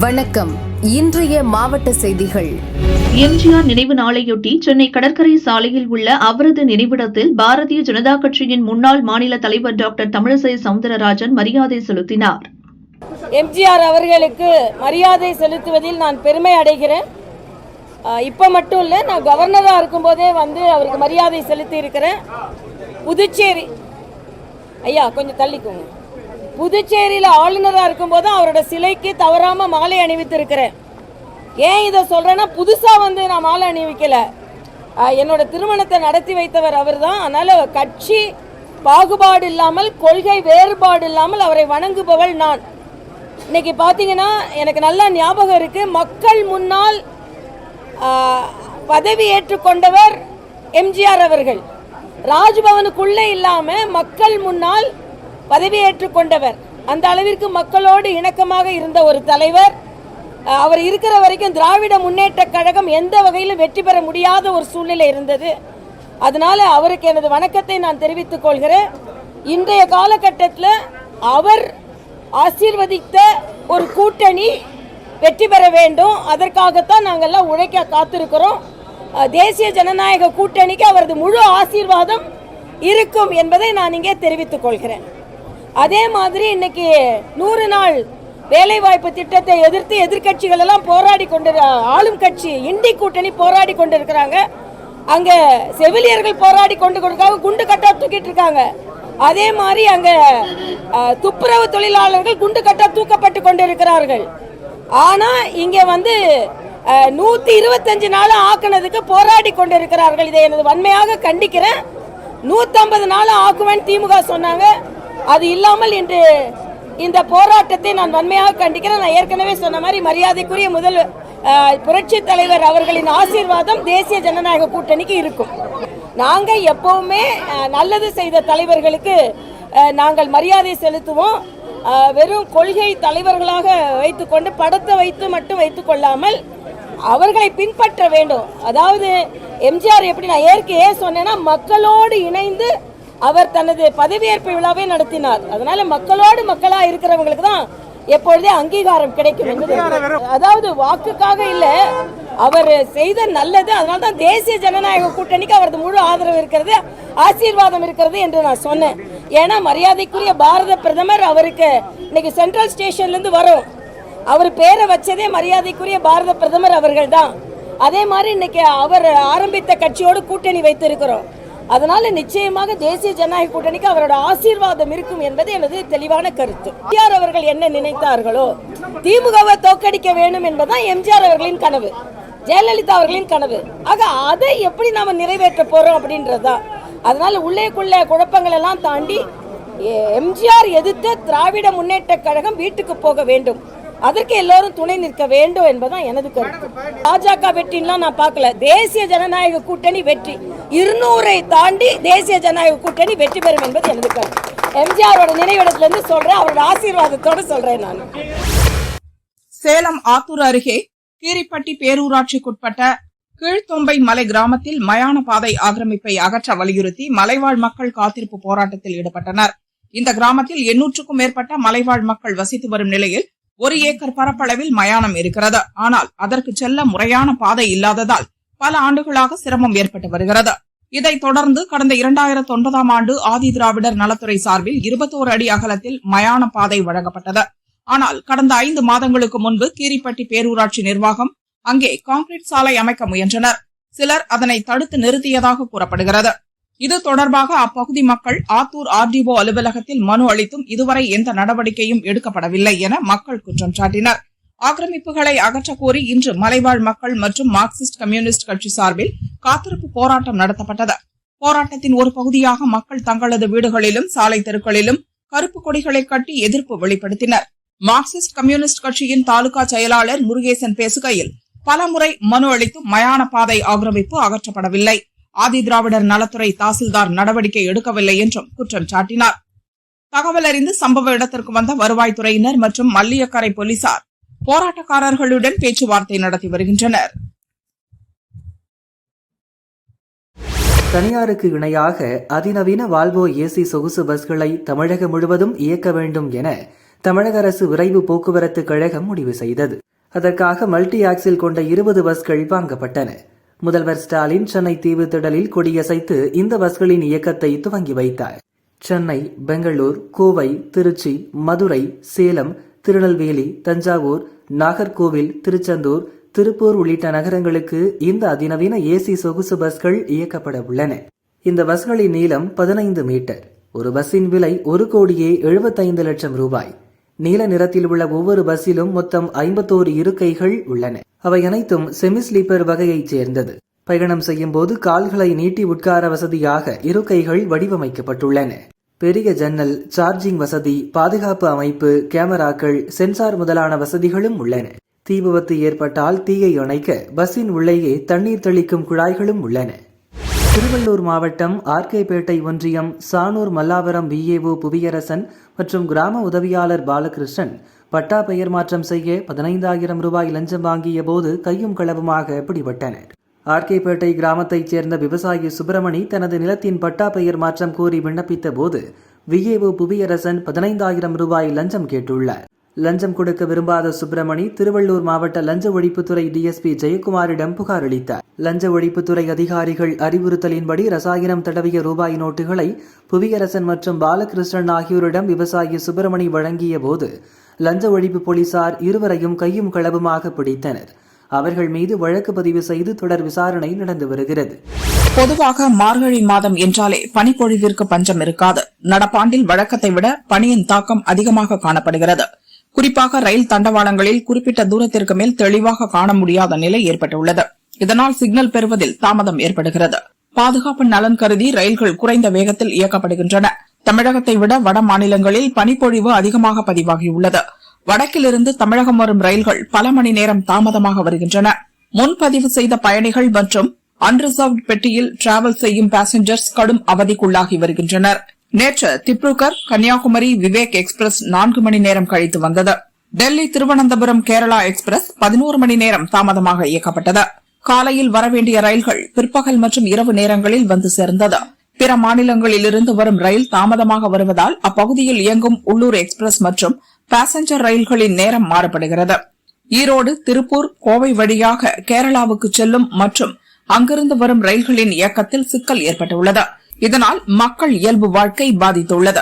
வணக்கம். இன்றைய மாவட்ட செய்திகள். எம்ஜிஆர் நினைவு நாளையொட்டி சென்னை கடற்கரை சாலையில் உள்ள அவரது நினைவிடத்தில் பாரதிய ஜனதா கட்சியின் முன்னாள் மாநில தலைவர் டாக்டர் தமிழிசை சவுந்தரராஜன் மரியாதை செலுத்தினார். எம்ஜிஆர் அவர்களுக்கு மரியாதை செலுத்துவதில் நான் பெருமை அடைகிறேன். இப்போ மட்டும் இல்லை, நான் கவர்னராக இருக்கும்போதே அவருக்கு மரியாதை செலுத்தி இருக்கிறேன். புதுச்சேரி ஐயா கொஞ்சம் தள்ளிக்கோங்க. புதுச்சேரியில் ஆளுநராக இருக்கும்போது அவரோட சிலைக்கு தவறாமல் மாலை அணிவித்திருக்கிறேன். ஏன் இதை சொல்கிறேன்னா, புதுசாக நான் மாலை அணிவிக்கலை. என்னோட திருமணத்தை நடத்தி வைத்தவர் அவர் தான். அதனால் கட்சி பாகுபாடு இல்லாமல், கொள்கை வேறுபாடு இல்லாமல் அவரை வணங்குபவள் நான். இன்னைக்கு பார்த்தீங்கன்னா, எனக்கு நல்லா ஞாபகம் இருக்குது, மக்கள் முன்னால் பதவி ஏற்றுக்கொண்டவர் எம்ஜிஆர் அவர்கள். ராஜ்பவனுக்குள்ளே இல்லாமல் மக்கள் முன்னால் பதவி ஏற்றுக்கொண்டவர். அந்த அளவிற்கு மக்களோடு இணக்கமாக இருந்த ஒரு தலைவர். அவர் இருக்கிற வரைக்கும் திராவிட முன்னேற்ற கழகம் எந்த வகையிலும் வெற்றி பெற முடியாத ஒரு சூழ்நிலை இருந்தது. அதனால அவருக்கு எனது வணக்கத்தை நான் தெரிவித்துக் கொள்கிறேன். இன்றைய காலகட்டத்தில் அவர் ஆசீர்வதித்த ஒரு கூட்டணி வெற்றி பெற வேண்டும். அதற்காகத்தான் நாங்கள்லாம் உழைக்க காத்திருக்கிறோம். தேசிய ஜனநாயக கூட்டணிக்கு அவரது முழு ஆசீர்வாதம் இருக்கும் என்பதை நான் இங்கே தெரிவித்துக் கொள்கிறேன். அதே மாதிரி இன்னைக்கு 100 நாள் வேலைவாய்ப்பு திட்டத்தை எதிர்த்து எதிர்கட்சிகள் எல்லாம் போராடி கொண்டு, ஆளும் கட்சி இண்டி கூட்டணி போராடி கொண்டு இருக்கிறாங்க. அங்க செவிலியர்கள் போராடி கொண்டு கொடுக்காங்க, குண்டு கட்டா தூக்கிட்டு இருக்காங்க. அதே மாதிரி அங்க துப்புரவு தொழிலாளர்கள் குண்டு கட்டா தூக்கப்பட்டு கொண்டு இருக்கிறார்கள். ஆனா இங்க 125 நாள் ஆக்குனதுக்கு போராடி கொண்டு இருக்கிறார்கள். இதை எனது வன்மையாக கண்டிக்கிறேன். 150 நாள் ஆக்குவேன் திமுக சொன்னாங்க. அது இல்லாமல் இன்று இந்த போராட்டத்தை நான் வன்மையாக கண்டிக்கிறேன். நான் ஏற்கனவே சொன்ன மாதிரி மரியாதைக்குரிய புரட்சி தலைவர் அவர்களின் ஆசீர்வாதம் தேசிய ஜனநாயக கூட்டணிக்கு இருக்கும். நாங்கள் எப்பவுமே நல்லது செய்த தலைவர்களுக்கு நாங்கள் மரியாதை செலுத்துவோம். வெறும் கொள்கை தலைவர்களாக வைத்துக்கொண்டு படத்தை வைத்து மட்டும் வைத்துக் கொள்ளாமல் அவர்களை பின்பற்ற வேண்டும். அதாவது எம்ஜிஆர் எப்படி நான் ஏற்கனவே சொன்னேன்னா, மக்களோடு இணைந்து அவர் தனது பதவியேற்பு விழாவை நடத்தினார். அதனால மக்களோடு மக்களா இருக்கிறவங்களுக்கு தான் எப்பொழுதே அங்கீகாரம் கிடைக்கும் என்பது. அதாவது வாக்குக்காக இல்ல, அவர் செய்த நல்லது. அதனால தான் தேசிய ஜனநாயக கூட்டணிக்கு அவரது முழு ஆதரவு இருக்கிறது, ஆசீர்வாதம் இருக்கிறது என்று நான் சொன்னேன். ஏன்னா மரியாதைக்குரிய பாரத பிரதமர் அவருக்கு இன்னைக்கு சென்ட்ரல் ஸ்டேஷன்ல இருந்து வரும். அவர் பேரை வச்சதே மரியாதைக்குரிய பாரத பிரதமர் அவர்கள் தான். அதே மாதிரி இன்னைக்கு அவர் ஆரம்பித்த கட்சியோடு கூட்டணி வைத்திருக்கிறோம். அதனால நிச்சயமாக தேசிய ஜனநாயக கூட்டணிக்கு அவரோட ஆசீர்வாதம் இருக்கும் என்பது எனது தெளிவான கருத்து. எம்ஜிஆர் அவர்கள் என்ன நினைத்தார்களோ, திமுகவை தோற்கடிக்க வேண்டும் என்பதுதான் எம்ஜிஆர் அவர்களின் கனவு, ஜெயலலிதா அவர்களின் கனவு. ஆக அதை எப்படி நாம நிறைவேற்ற போறோம் அப்படின்றதுதான். அதனால உள்ளேக்குள்ள குழப்பங்கள் எல்லாம் தாண்டி எம்ஜிஆர் எதிர்த்த திராவிட முன்னேற்ற கழகம் வீட்டுக்கு போக வேண்டும். அதற்கு எல்லோரும் துணை நிற்க வேண்டும் என்பதுதான் எனது கருத்து. பாஜக வெற்றிலாம் நான் பார்க்கல. தேசிய ஜனநாயக கூட்டணி வெற்றி 200 தாண்டி தேசிய ஜனநாயக கூட்டணி வெற்றி பெறும் என்பது எனது கருத்து. எம்ஜிஆரோட நினைவிடத்துல இருந்து சொல்றேன், அவரோட ஆசீர்வாதத்தோடு சொல்றேன். நான் சேலம் ஆத்தூர் அருகே கீரிப்பட்டி பேரூராட்சிக்குட்பட்ட கீழ்த்தொம்பை மலை கிராமத்தில் மயான பாதை ஆக்கிரமிப்பை அகற்ற வலியுறுத்தி மலைவாழ் மக்கள் காத்திருப்பு போராட்டத்தில் ஈடுபட்டனர். இந்த கிராமத்தில் 800க்கும் மேற்பட்ட மலைவாழ் மக்கள் வசித்து வரும் நிலையில் 1 ஏக்கர் பரப்பளவில் மயானம் இருக்கிறது. ஆனால் அதற்கு செல்ல முறையான பாதை இல்லாததால் பல ஆண்டுகளாக சிரமம் ஏற்பட்டு வருகிறது. இதைத் தொடர்ந்து கடந்த 2009ஆம் ஆண்டு ஆதி திராவிடர் நலத்துறை சார்பில் 21 அடி அகலத்தில் மயான பாதை வழங்கப்பட்டது. ஆனால் கடந்த 5 மாதங்களுக்கு முன்பு கீரிப்பட்டி பேரூராட்சி நிர்வாகம் அங்கே கான்கிரீட் சாலை அமைக்க முயன்றனர். சிலர் அதனை தடுத்து நிறுத்தியதாக கூறப்படுகிறது. இது தொடர்பாக அப்பகுதி மக்கள் ஆத்தூர் ஆர்டிஓ அலுவலகத்தில் மனு அளித்தும் இதுவரை எந்த நடவடிக்கையும் எடுக்கப்படவில்லை என மக்கள் குற்றம் சாட்டினர். ஆக்கிரமிப்புகளை அகற்றக் கோரி இன்று மலைவாழ் மக்கள் மற்றும் மார்க்சிஸ்ட் கம்யூனிஸ்ட் கட்சி சார்பில் காத்திருப்பு போராட்டம் நடத்தப்பட்டது. போராட்டத்தின் ஒரு பகுதியாக மக்கள் தங்களது வீடுகளிலும் சாலை தெருக்களிலும் கருப்பு கொடிகளை கட்டி எதிர்ப்பு வெளிப்படுத்தினர். மார்க்சிஸ்ட் கம்யூனிஸ்ட் கட்சியின் தாலுகா செயலாளர் முருகேசன் பேசுகையில், பலமுறை மனு அளித்தும் மயான பாதை ஆக்கிரமிப்பு அகற்றப்படவில்லை, ஆதி திராவிடர் நலத்துறை தாசில்தார் நடவடிக்கை எடுக்கவில்லை என்றும் குற்றம் சாட்டினார். தகவல் அறிந்து சம்பவ இடத்திற்கு வந்த வருவாய்த்துறையினர் மற்றும் மல்லியக்கரை போலீசார் போராட்டக்காரர்களுடன் பேச்சுவார்த்தை நடத்தி வருகின்றனர். தனியாருக்கு இணையாக அதிநவீன வால்வோ ஏசி சொகுசு பஸ்களை தமிழகம் முழுவதும் இயக்க வேண்டும் என தமிழக அரசு விரைவு போக்குவரத்து கழகம் முடிவு செய்தது. அதற்காக மல்டி ஆக்சில் கொண்ட 20 பஸ்கள் வாங்கப்பட்டன. முதல்வர் ஸ்டாலின் சென்னை தீவு திடலில் கொடியசைத்து இந்த பஸ்களின் இயக்கத்தை துவங்கி வைத்தார். சென்னை, பெங்களூர், கோவை, திருச்சி, மதுரை, சேலம், திருநெல்வேலி, தஞ்சாவூர், நாகர்கோவில், திருச்செந்தூர், திருப்பூர் உள்ளிட்ட நகரங்களுக்கு இந்த அதிநவீன ஏசி சொகுசு பஸ்கள் இயக்கப்பட உள்ளன. இந்த பஸ்களின் நீளம் 15 மீட்டர். ஒரு பஸ்ஸின் விலை 1,75 லட்சம் ரூபாய். நீல நிறத்தில் உள்ள ஒவ்வொரு பஸ்ஸிலும் மொத்தம் 51 இருக்கைகள் உள்ளன. அவை அனைத்தும் செமி ஸ்லீப்பர் வகையைச் சேர்ந்தது. பயணம் செய்யும் போது கால்களை நீட்டி உட்கார வசதியாக இருக்கைகள் வடிவமைக்கப்பட்டுள்ளன. பெரிய ஜன்னல், சார்ஜிங் வசதி, பாதுகாப்பு அமைப்பு, கேமராக்கள், சென்சார் முதலான வசதிகளும் உள்ளன. தீ விபத்து ஏற்பட்டால் தீயை அணைக்க பஸ்ஸின் உள்ளேயே தண்ணீர் தெளிக்கும் குழாய்களும் உள்ளன. திருவள்ளூர் மாவட்டம் ஆர்கேபேட்டை ஒன்றியம் சானூர் மல்லாவரம் விஏஓ புவியரசன் மற்றும் கிராம உதவியாளர் பாலகிருஷ்ணன் பட்டா பெயர் மாற்றம் செய்ய 15,000 ரூபாய் லஞ்சம் வாங்கிய போது கையும் களவுமாக பிடிபட்டனர். ஆர்கேபேட்டை கிராமத்தைச் சேர்ந்த விவசாயி சுப்பிரமணி தனது நிலத்தின் பட்டா பெயர் மாற்றம் கோரி விண்ணப்பித்த போது விஏஓ புவியரசன் 15,000 ரூபாய் லஞ்சம் கேட்டுள்ளார். லஞ்சம் கொடுக்க விரும்பாத சுப்பிரமணி திருவள்ளூர் மாவட்ட லஞ்ச ஒழிப்புத்துறை டிஎஸ்பி ஜெயக்குமாரிடம் புகார் அளித்தார். லஞ்ச ஒழிப்புத்துறை அதிகாரிகள் அறிவுறுத்தலின்படி ரசாயனம் தடவிய ரூபாய் நோட்டுகளை புவியரசன் மற்றும் பாலகிருஷ்ணன் ஆகியோரிடம் விவசாயி சுப்பிரமணி வழங்கிய போது லஞ்ச ஒழிப்பு போலீசார் இருவரையும் கையும் களவுமாக பிடித்தனர். அவர்கள் மீது வழக்கு பதிவு செய்து தொடர் விசாரணை நடந்து வருகிறது. பொதுவாக மார்கழி மாதம் என்றாலே பனிப்பொழிவிற்கு பஞ்சம் இருக்காது. நடப்பாண்டில் வழக்கத்தை விட பனியின் தாக்கம் அதிகமாக காணப்படுகிறது. குறிப்பாக ரயில் தண்டவாளங்களில் குறிப்பிட்ட தூரத்திற்கு மேல் தெளிவாக காண முடியாத நிலை ஏற்பட்டுள்ளது. இதனால் சிக்னல் பெறுவதில் தாமதம் ஏற்படுகிறது. பாதுகாப்பு நலன் கருதி ரயில்கள் குறைந்த வேகத்தில் இயக்கப்படுகின்றன. தமிழகத்தை விட வட மாநிலங்களில் பனிப்பொழிவு அதிகமாக பதிவாகியுள்ளது. வடக்கிலிருந்து தமிழகம் வரும் ரயில்கள் பல மணி நேரம் தாமதமாக வருகின்றன. முன்பதிவு செய்த பயணிகள் மற்றும் அன்ரிசர்வ்ட் பெட்டியில் டிராவல் செய்யும் பாசஞ்சர்ஸ் கடும் அவதிக்குள்ளாகி வருகின்றனர். நேற்று திப்ருகர் கன்னியாகுமரி விவேக் எக்ஸ்பிரஸ் 4 மணி நேரம் கழித்து வந்தது. டெல்லி திருவனந்தபுரம் கேரளா எக்ஸ்பிரஸ் 11 மணி நேரம் தாமதமாக இயக்கப்பட்டது. காலையில் வரவேண்டிய ரயில்கள் பிற்பகல் மற்றும் இரவு நேரங்களில் வந்து சேர்ந்தது. பிற மாநிலங்களிலிருந்து வரும் ரயில் தாமதமாக வருவதால் அப்பகுதியில் இயங்கும் உள்ளூர் எக்ஸ்பிரஸ் மற்றும் பாசஞ்சர் ரயில்களின் நேரம் மாறுபடுகிறது. ஈரோடு, திருப்பூர், கோவை வழியாக கேரளாவுக்கு செல்லும் மற்றும் அங்கிருந்து வரும் ரயில்களின் இயக்கத்தில் சிக்கல் ஏற்பட்டுள்ளது. இதனால் மக்கள் இயல்பு வாழ்க்கை பாதித்துள்ளது.